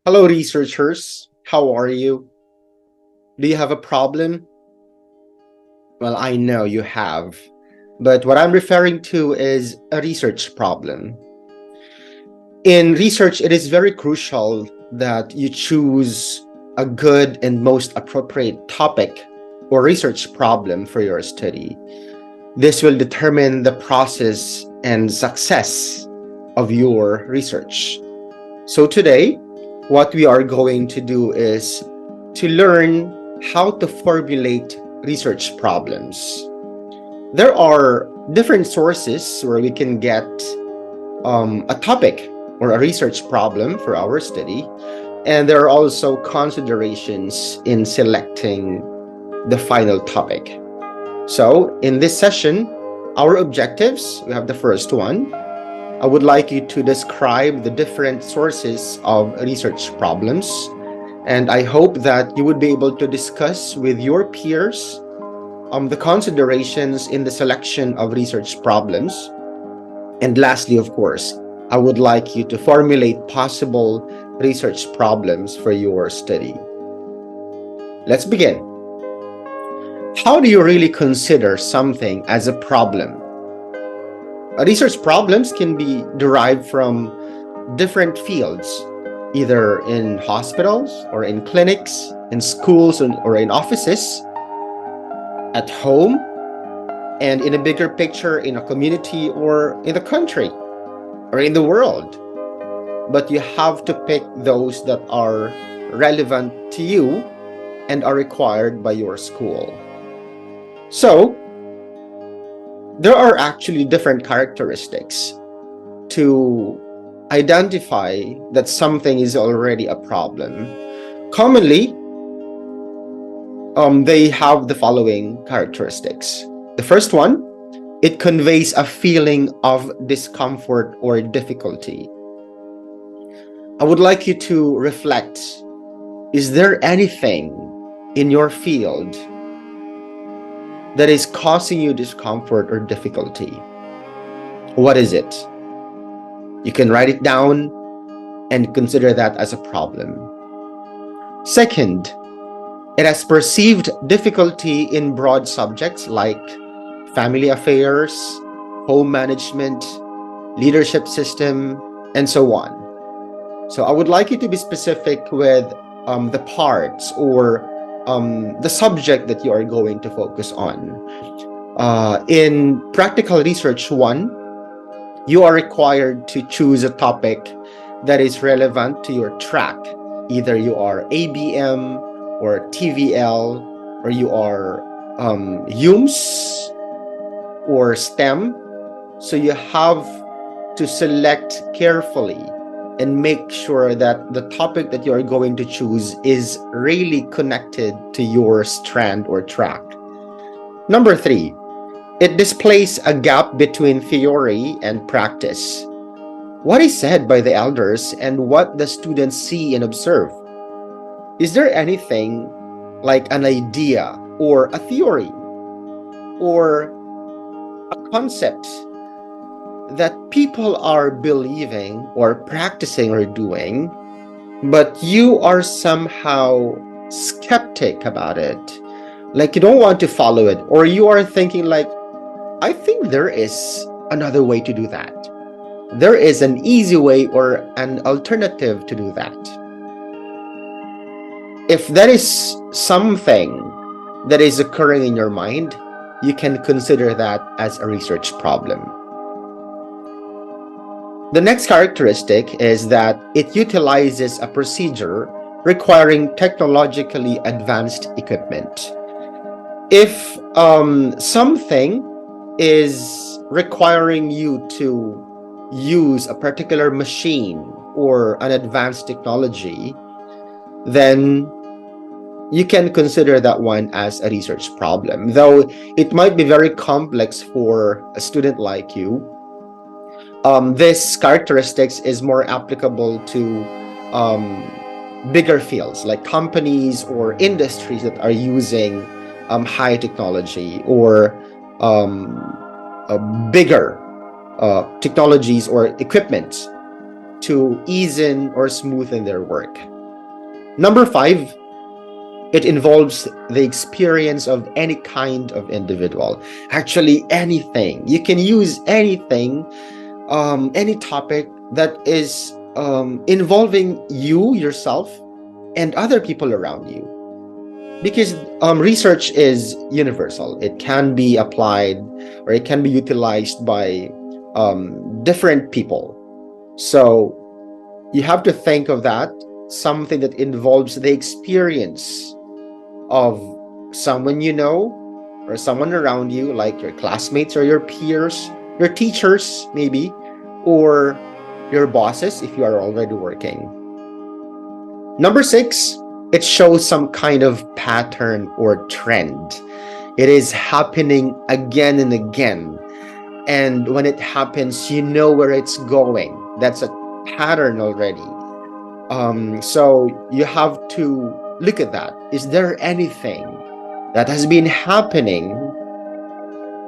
Hello, researchers. How are you? Do you have a problem? Well, I know you have, but what I'm referring to is a research problem. In research, it is very crucial that you choose a good and most appropriate topic or research problem for your study. This will determine the process and success of your research. So today, what we are going to do is to learn how to formulate research problems. There are different sources where we can get a topic or a research problem for our study, and there are also considerations in selecting the final topic. So in this session, our objectives, we have the first one. I would like you to describe the different sources of research problems, and I hope that you would be able to discuss with your peers the considerations in the selection of research problems. And lastly, of course, I would like you to formulate possible research problems for your study. Let's begin. How do you really consider something as a problem? Research problems can be derived from different fields, either in hospitals or in clinics, in schools or in offices, at home, and in a bigger picture in a community or in the country or in the world. But you have to pick those that are relevant to you and are required by your school. So, there are actually different characteristics to identify that something is already a problem. Commonly, they have the following characteristics. The first one, it conveys a feeling of discomfort or difficulty. I would like you to reflect, is there anything in your field that is causing you discomfort or difficulty? What is it? You can write it down and consider that as a problem. Second, it has perceived difficulty in broad subjects like family affairs, home management, leadership system, and so on. So I would like you to be specific with the parts or the subject that you are going to focus on. In Practical Research 1, you are required to choose a topic that is relevant to your track. Either you are ABM or TVL, or you are UMS or STEM. So you have to select carefully and make sure that the topic that you are going to choose is really connected to your strand or track. Number 3, it displays a gap between theory and practice. What is said by the elders and what the students see and observe? Is there anything like an idea or a theory or a concept that people are believing or practicing or doing, but you are somehow skeptic about it? Like you don't want to follow it, or you are thinking like, I think there is another way to do that. There is an easy way or an alternative to do that. If that is something that is occurring in your mind, you can consider that as a research problem. The next characteristic is that it utilizes a procedure requiring technologically advanced equipment. If something is requiring you to use a particular machine or an advanced technology, then you can consider that one as a research problem. Though it might be very complex for a student like you, this characteristics is more applicable to bigger fields like companies or industries that are using high technology or bigger technologies or equipment to ease in or smoothen their work. Number 5, it involves the experience of any kind of individual. Actually, anything. You can use anything, any topic that is involving you, yourself, and other people around you. Because research is universal. It can be applied or it can be utilized by different people. So you have to think of that, something that involves the experience of someone you know or someone around you, like your classmates or your peers, your teachers maybe, or your bosses if you are already working. Number 6, it shows some kind of pattern or trend. It is happening again and again. And when it happens, you know where it's going. That's a pattern already. So you have to look at that. Is there anything that has been happening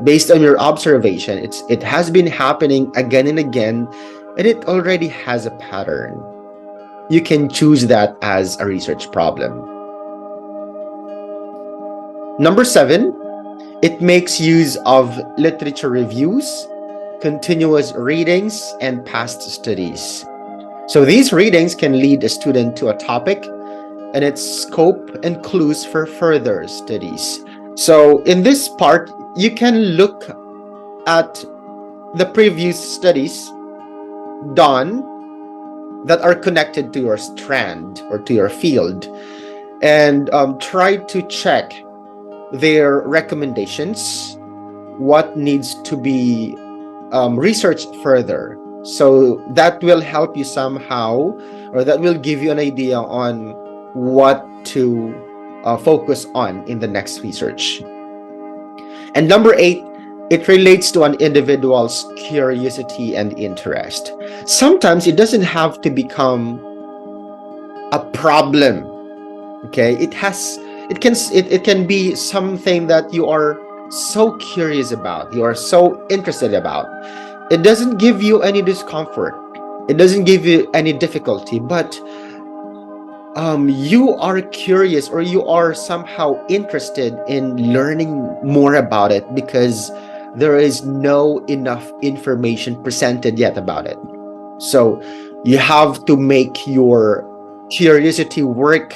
based on your observation? It has been happening again and again, and it already has a pattern. You can choose that as a research problem. Number 7, it makes use of literature reviews, continuous readings, and past studies. So these readings can lead a student to a topic and its scope and clues for further studies. So in this part, you can look at the previous studies done that are connected to your strand or to your field, and try to check their recommendations, what needs to be researched further. So that will help you somehow, or that will give you an idea on what to focus on in the next research. And number 8, it relates to an individual's curiosity and interest. Sometimes it doesn't have to become a problem. Okay, it can be something that you are so curious about, you are so interested about. It doesn't give you any discomfort, it doesn't give you any difficulty, but you are curious, or you are somehow interested in learning more about it because there is no enough information presented yet about it. So you have to make your curiosity work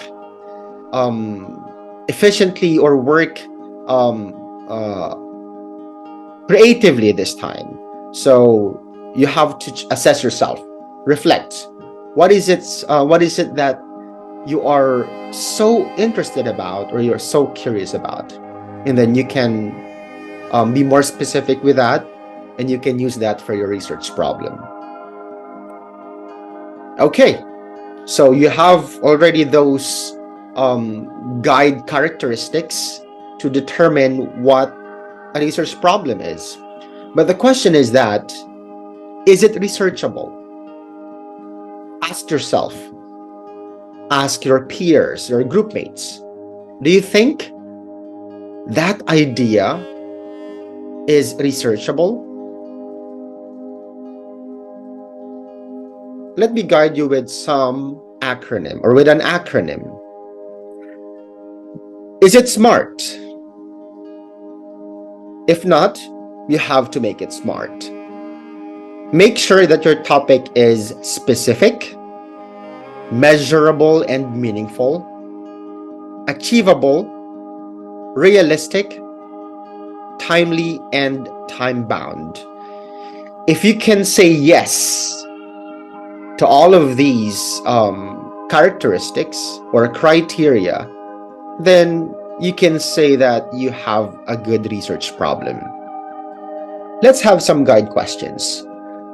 efficiently, or work creatively this time. So you have to assess yourself, reflect. What is it that you are so interested about, or you're so curious about? And then you can be more specific with that, and you can use that for your research problem. Okay, so you have already those guide characteristics to determine what a research problem is. But the question is that, is it researchable? Ask yourself, ask your peers, your group mates. Do you think that idea is researchable? Let me guide you with some acronym, or with an acronym. Is it SMART? If not, you have to make it SMART. Make sure that your topic is specific, measurable and meaningful, achievable, realistic, timely, and time-bound. If you can say yes to all of these characteristics or criteria, then you can say that you have a good research problem. Let's have some guide questions.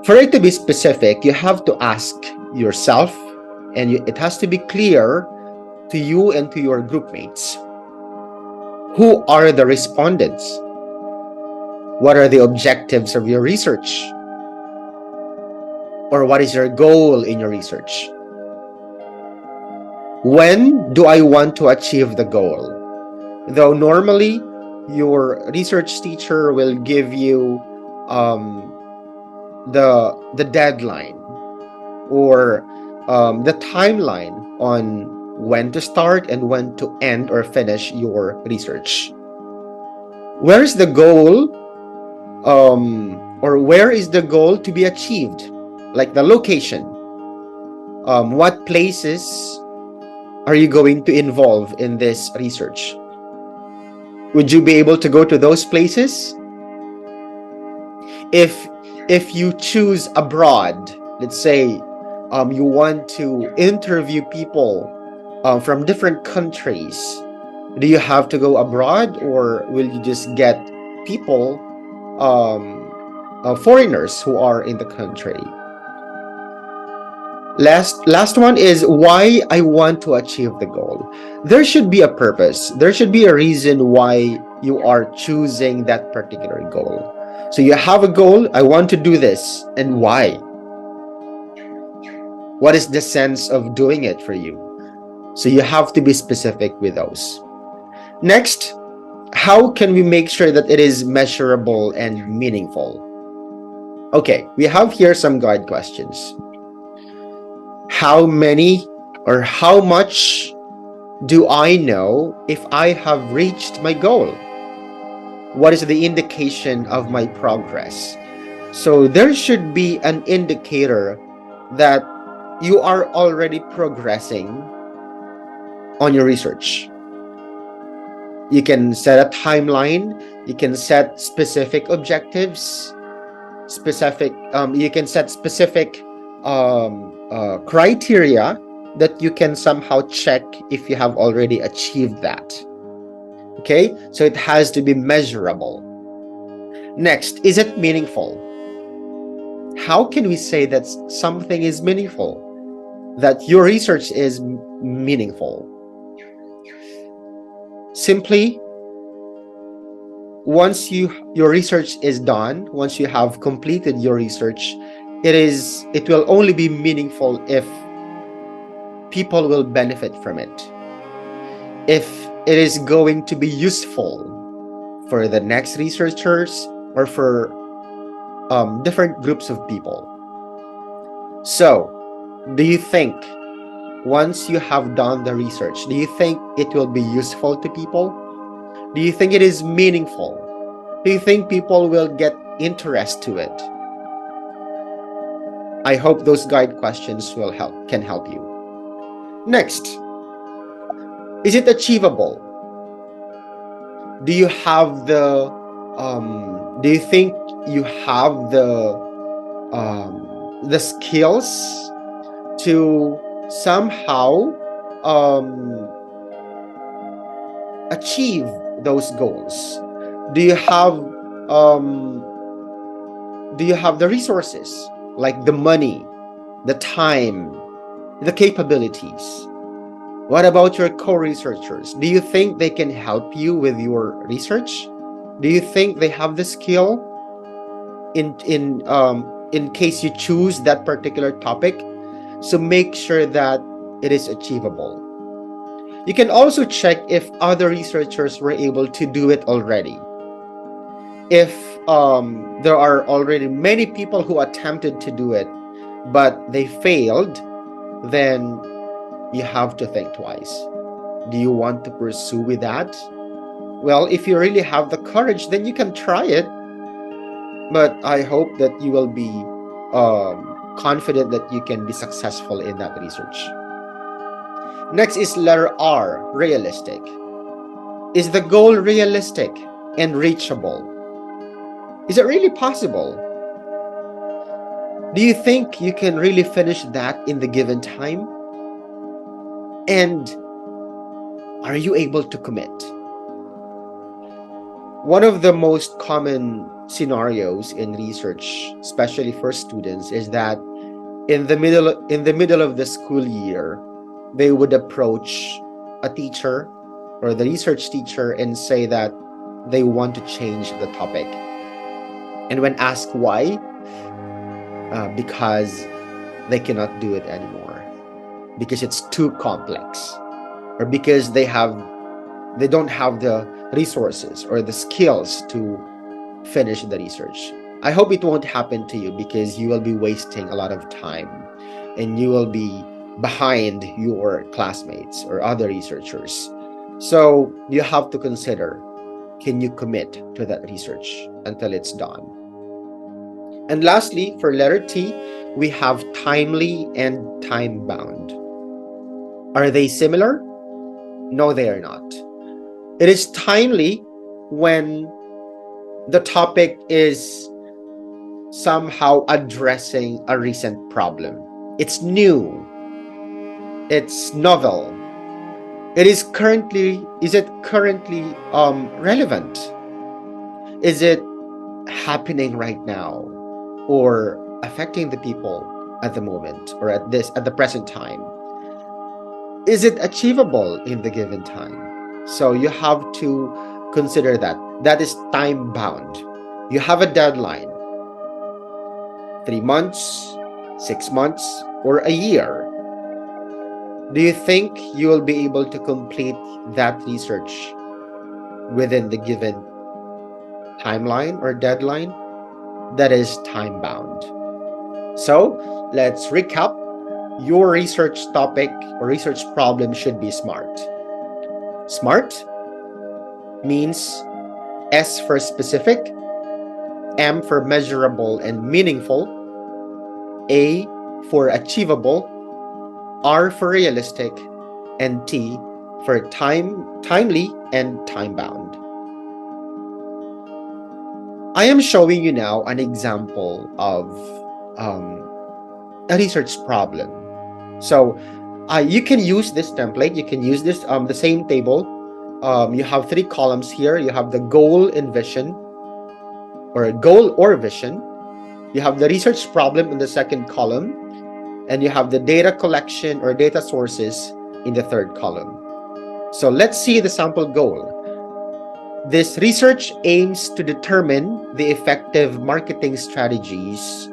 For it to be specific, you have to ask yourself, and it has to be clear to you and to your group mates. Who are the respondents? What are the objectives of your research? Or what is your goal in your research? When do I want to achieve the goal? Though normally your research teacher will give you the deadline, or the timeline on when to start and when to end or finish your research. Where is the goal, or where is the goal to be achieved? Like the location. What places are you going to involve in this research? Would you be able to go to those places? If you choose abroad, let's say you want to interview people from different countries, do you have to go abroad, or will you just get people, foreigners who are in the country? Last one is why I want to achieve the goal. There should be a purpose. There should be a reason why you are choosing that particular goal. So you have a goal, I want to do this, and why? What is the sense of doing it for you? So you have to be specific with those. Next, how can we make sure that it is measurable and meaningful? Okay, we have here some guide questions. How many or how much do I know if I have reached my goal? What is the indication of my progress? So there should be an indicator that you are already progressing on your research. You can set a timeline, you can set specific objectives, you can set specific criteria that you can somehow check if you have already achieved that. Okay, so it has to be measurable. Next, is it meaningful? How can we say that something is meaningful, that your research is meaningful? Simply, once your research is done, once you have completed your research, it will only be meaningful if people will benefit from it. If it is going to be useful for the next researchers or for different groups of people. So, do you think once you have done the research, do you think it will be useful to people? Do you think it is meaningful? Do you think people will get interest to it? I hope those guide questions can help you. Next, is it achievable? Do you have the do you think you have the skills to somehow achieve those goals? Do you have the resources, like the money, the time, the capabilities? What about your co-researchers? Do you think they can help you with your research? Do you think they have the skill in case you choose that particular topic? So make sure that it is achievable. You can also check if other researchers were able to do it already. If there are already many people who attempted to do it, but they failed, then you have to think twice. Do you want to pursue with that? Well, if you really have the courage, then you can try it. But I hope that you will be confident that you can be successful in that research. Next is letter R, realistic. Is the goal realistic and reachable? Is it really possible? Do you think you can really finish that in the given time? And are you able to commit? One of the most common scenarios in research, especially for students, is that in the middle of the school year, they would approach a teacher or the research teacher and say that they want to change the topic. And when asked why, because they cannot do it anymore, because it's too complex, or because they don't have the resources or the skills to finish the research. I hope it won't happen to you, because you will be wasting a lot of time and you will be behind your classmates or other researchers. So you have to consider, can you commit to that research until it's done? And lastly, for letter T, we have timely and time bound. Are they similar? No, they are not. It is timely when the topic is somehow addressing a recent problem. It's new. It's novel. Is it currently relevant? Is it happening right now or affecting the people at the moment or at the present time? Is it achievable in the given time? So you have to consider that. That is time bound. You have a deadline, 3 months, 6 months, or a year. Do you think you will be able to complete that research within the given timeline or deadline? That is time bound. So let's recap. Your research topic or research problem should be SMART. SMART means S for specific, M for measurable and meaningful, A for achievable, R for realistic, and T for timely and time-bound. I am showing you now an example of a research problem. So you can use this template. You can use this the same table. You have 3 columns here. You have the goal and vision, or goal or vision. You have the research problem in the second column, and you have the data collection or data sources in the third column. So let's see the sample goal. This research aims to determine the effective marketing strategies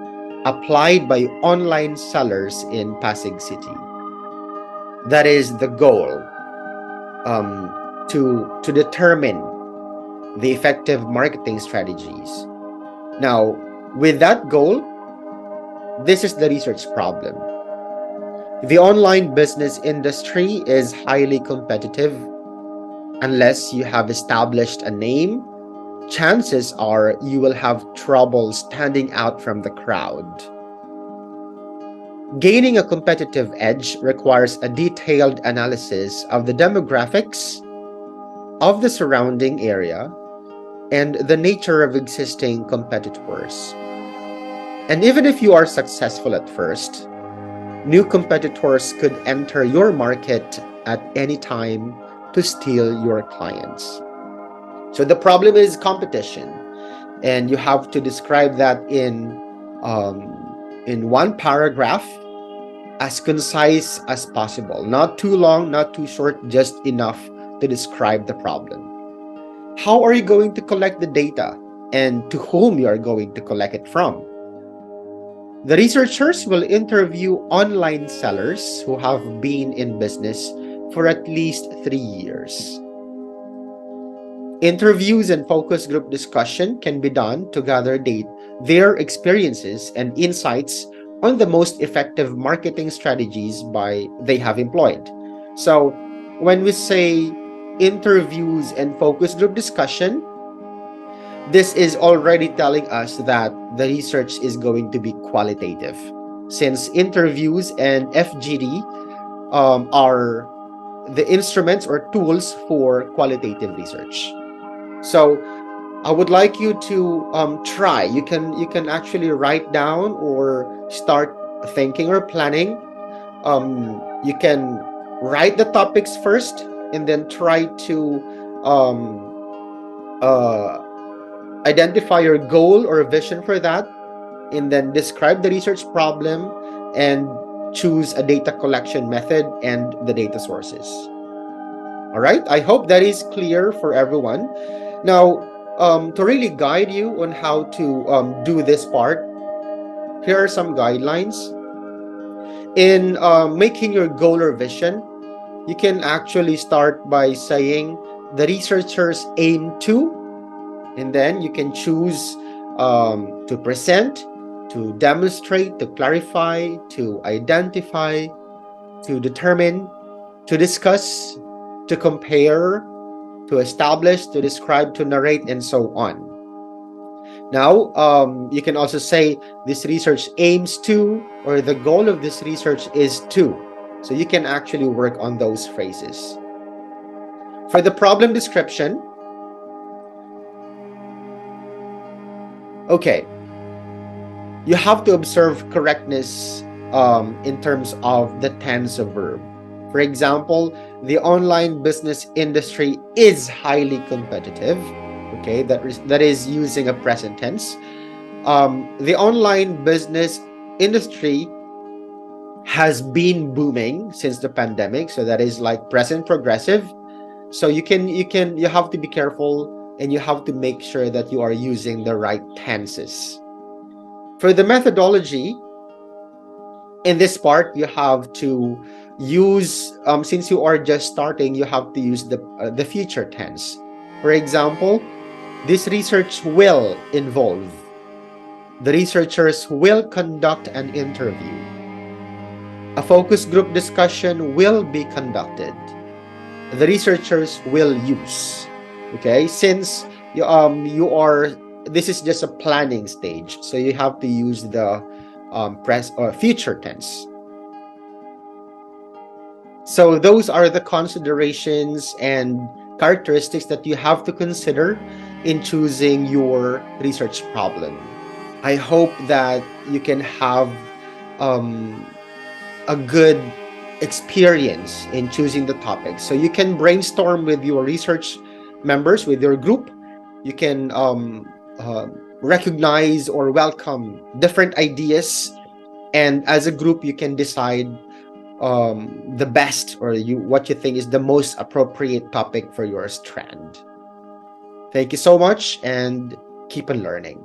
applied by online sellers in Pasig City. That is the goal, to determine the effective marketing strategies. Now, with that goal, this is the research problem. The online business industry is highly competitive. Unless you have established a name, chances are you will have trouble standing out from the crowd. Gaining a competitive edge requires a detailed analysis of the demographics of the surrounding area and the nature of existing competitors. And even if you are successful at first, new competitors could enter your market at any time to steal your clients. So the problem is competition, and you have to describe that in one paragraph, as concise as possible. Not too long, not too short, just enough to describe the problem. How are you going to collect the data, and to whom you are going to collect it from? The researchers will interview online sellers who have been in business for at least 3 years. Interviews and focus group discussion can be done to gather their experiences and insights on the most effective marketing strategies they have employed. So when we say interviews and focus group discussion, this is already telling us that the research is going to be qualitative, since interviews and FGD are the instruments or tools for qualitative research. So I would like you to try. You can actually write down or start thinking or planning. You can write the topics first and then try to identify your goal or vision for that, and then describe the research problem and choose a data collection method and the data sources. All right, I hope that is clear for everyone. Now, to really guide you on how to do this part, here are some guidelines. In making your goal or vision, you can actually start by saying the researchers aim to, and then you can choose to present, to demonstrate, to clarify, to identify. to determine, to discuss, to compare, to establish, to describe, to narrate, and so on. Now, you can also say this research aims to, or the goal of this research is to. So you can actually work on those phrases. For the problem description, okay, you have to observe correctness in terms of the tense of verb. For example, the online business industry is highly competitive. Okay, that is using a present tense. The online business industry has been booming since the pandemic, so that is like present progressive. So you have to be careful, and you have to make sure that you are using the right tenses. For the methodology, in this part, you have to use, since you are just starting, you have to use the future tense. For example, this research will involve. The researchers will conduct an interview. A focus group discussion will be conducted. The researchers will use. Okay, since you are, this is just a planning stage, so you have to use the future tense. So those are the considerations and characteristics that you have to consider in choosing your research problem. I hope that you can have a good experience in choosing the topic. So you can brainstorm with your research members, with your group. You can recognize or welcome different ideas, and as a group, you can decide the best, or what you think is the most appropriate topic for your strand. Thank you so much, and keep on learning.